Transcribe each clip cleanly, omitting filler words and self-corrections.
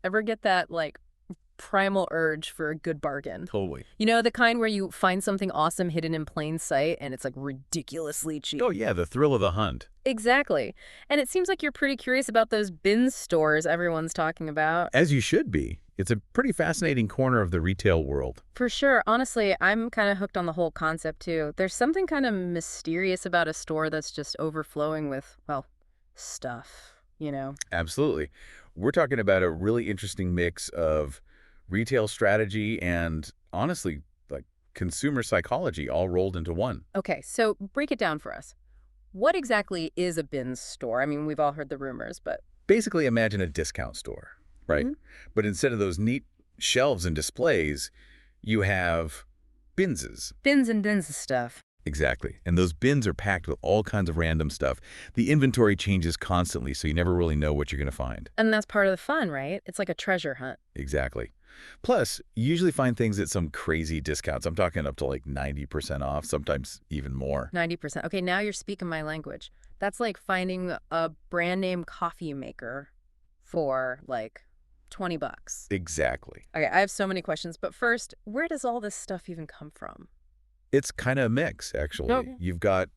Ever get that, like, primal urge for a good bargain? Totally. You know, the kind where you find something awesome hidden in plain sight and it's, like, ridiculously cheap. Oh, yeah, the thrill of the hunt. Exactly. And it seems like you're pretty curious about those bin stores everyone's talking about. As you should be. It's a pretty fascinating corner of the retail world. For sure. Honestly, I'm kind of hooked on the whole concept, too. There's something kind of mysterious about a store that's just overflowing with, well, stuff, you know? Absolutely. We're talking about a really interesting mix of retail strategy and, honestly, like consumer psychology all rolled into one. Okay, so break it down for us. What exactly is a bin store? I mean, we've all heard the rumors, but Basically, imagine a discount store, right? Mhm. But instead of those neat shelves and displays, you have binses. bins and bins of stuff. Exactly. And those bins are packed with all kinds of random stuff. The inventory changes constantly, so you never really know what you're going to find. And that's part of the fun, right? It's like a treasure hunt. Exactly. Plus, you usually find things at some crazy discounts. I'm talking up to like 90% off, sometimes even more. 90%. Okay, now you're speaking my language. That's like finding a brand name coffee maker for like 20 bucks. Exactly. Okay, I have so many questions, but first, where does all this stuff even come from? It's kind of a mix, actually. Okay. You've got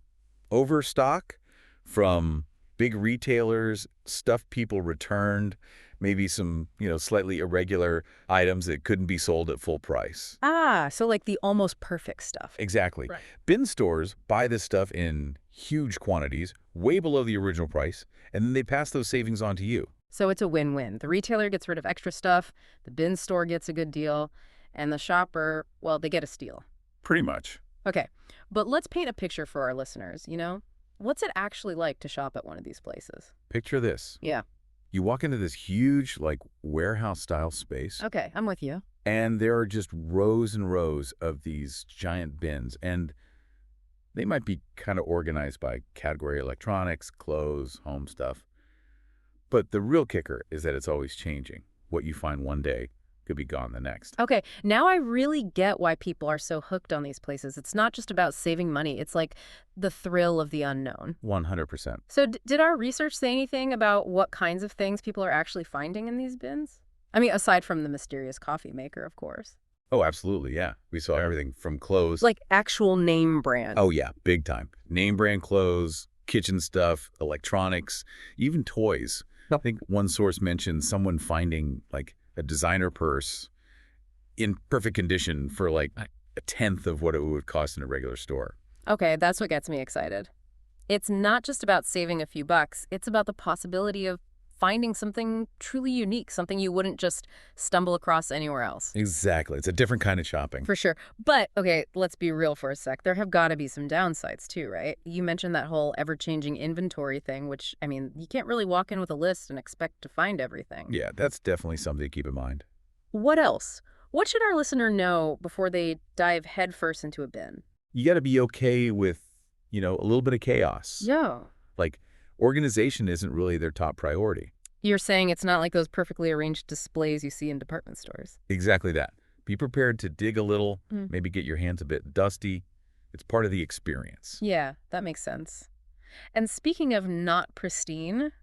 overstock from big retailers, stuff people returned, maybe some, slightly irregular items that couldn't be sold at full price. Ah, so like the almost perfect stuff. Exactly. Right. Bin stores buy this stuff in huge quantities, way below the original price, and then they pass those savings on to you. So it's a win-win. The retailer gets rid of extra stuff, the bin store gets a good deal, and the shopper, well, they get a steal. Pretty much. Okay, but let's paint a picture for our listeners, you know? What's it actually like to shop at one of these places? Picture this. Yeah. You walk into this huge, like, warehouse-style space, Okay, I'm with you. and there are just rows and rows of these giant bins, and they might be kind of organized by category: electronics, clothes, home stuff. But the real kicker is that it's always changing. What you find one day could be gone the next. Okay, now I really get why people are so hooked on these places. It's not just about saving money, it's like the thrill of the unknown. 100%. So, did our research say anything about what kinds of things people are actually finding in these bins? I mean, aside from the mysterious coffee maker, of course. Oh, absolutely, yeah. We saw everything from clothes. Like actual name brand. Oh, yeah, big time. Name brand clothes, kitchen stuff, electronics, even toys. I think one source mentioned someone finding, like, a designer purse in perfect condition for, like, a tenth of what it would cost in a regular store. Okay, that's what gets me excited. It's not just about saving a few bucks, it's about the possibility of finding something truly unique, something you wouldn't just stumble across anywhere else. Exactly. It's a different kind of shopping. For sure. But, okay, let's be real for a sec. There have got to be some downsides too, right? You mentioned that whole ever-changing inventory thing, which, I mean, you can't really walk in with a list and expect to find everything. Yeah, that's definitely something to keep in mind. What else? What should our listener know before they dive headfirst into a bin? You got to be okay with, a little bit of chaos. Yeah. Like, organization isn't really their top priority. You're saying it's not like those perfectly arranged displays you see in department stores. Exactly that. Be prepared to dig a little, Mm. maybe get your hands a bit dusty. It's part of the experience. Yeah, that makes sense. And speaking of not pristine,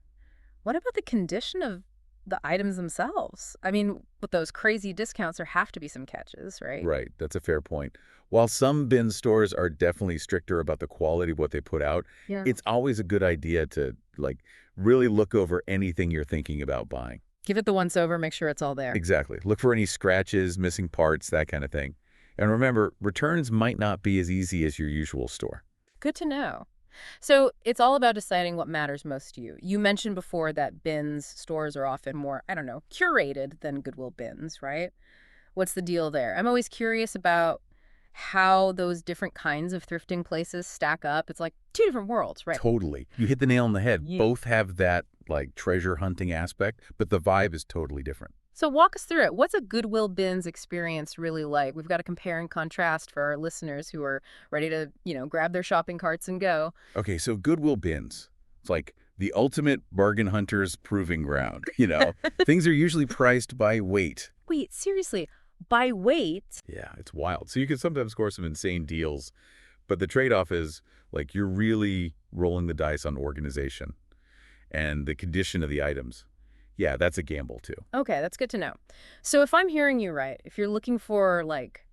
what about the condition of the items themselves? I mean, with those crazy discounts, there have to be some catches, right? Right, that's a fair point. While some bin stores are definitely stricter about the quality of what they put out, Yeah. it's always a good idea to, like, really look over anything you're thinking about buying. Give it the once over, make sure it's all there. Exactly. Look for any scratches, missing parts, that kind of thing. And remember, returns might not be as easy as your usual store. Good to know. So it's all about deciding what matters most to you. You mentioned before that bins stores are often more, I don't know, curated than Goodwill bins, right? What's the deal there? I'm always curious about how those different kinds of thrifting places stack up. It's like two different worlds, right? Totally. You hit the nail on the head. Yeah. Both have that, like, treasure hunting aspect, but the vibe is totally different. So walk us through it. What's a Goodwill bins experience really like? We've got to compare and contrast for our listeners who are ready to, grab their shopping carts and go. Okay, so Goodwill bins. It's like the ultimate bargain hunter's proving ground. Things are usually priced by weight. Wait, seriously, by weight? Yeah, it's wild. So you can sometimes score some insane deals, but the trade-off is, like, you're really rolling the dice on organization and the condition of the items. Yeah, that's a gamble too. Okay, that's good to know. So if I'm hearing you right, if you're looking for like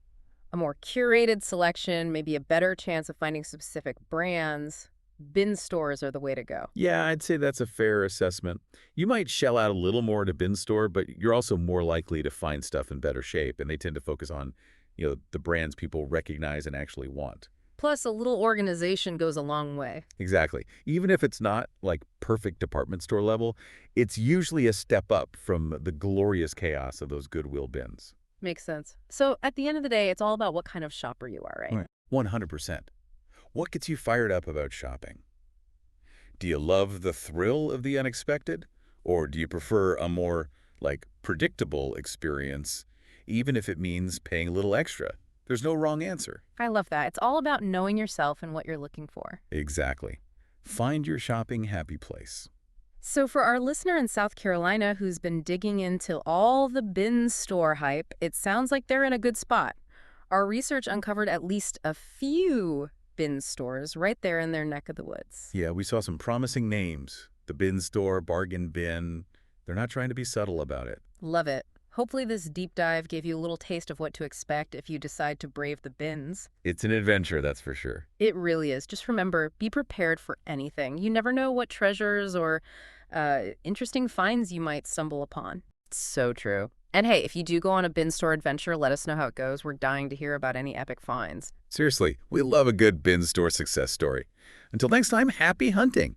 a more curated selection, maybe a better chance of finding specific brands, bin stores are the way to go. Yeah, I'd say that's a fair assessment. You might shell out a little more at a bin store, but you're also more likely to find stuff in better shape, and they tend to focus on, the brands people recognize and actually want. Plus, a little organization goes a long way. Exactly. Even if it's not like perfect department store level, it's usually a step up from the glorious chaos of those Goodwill bins. Makes sense. So at the end of the day, it's all about what kind of shopper you are, right? Right. 100%. What gets you fired up about shopping? Do you love the thrill of the unexpected? Or do you prefer a more, predictable experience, even if it means paying a little extra? There's no wrong answer. I love that. It's all about knowing yourself and what you're looking for. Exactly. Find your shopping happy place. So for our listener in South Carolina who's been digging into all the bin store hype, it sounds like they're in a good spot. Our research uncovered at least a few bin stores right there in their neck of the woods. Yeah, we saw some promising names. The bin store, bargain bin. They're not trying to be subtle about it. Love it. Hopefully this deep dive gave you a little taste of what to expect if you decide to brave the bins. It's an adventure, that's for sure. It really is. Just remember, be prepared for anything. You never know what treasures or interesting finds you might stumble upon. So true. And hey, if you do go on a bin store adventure, let us know how it goes. We're dying to hear about any epic finds. Seriously, we love a good bin store success story. Until next time, happy hunting!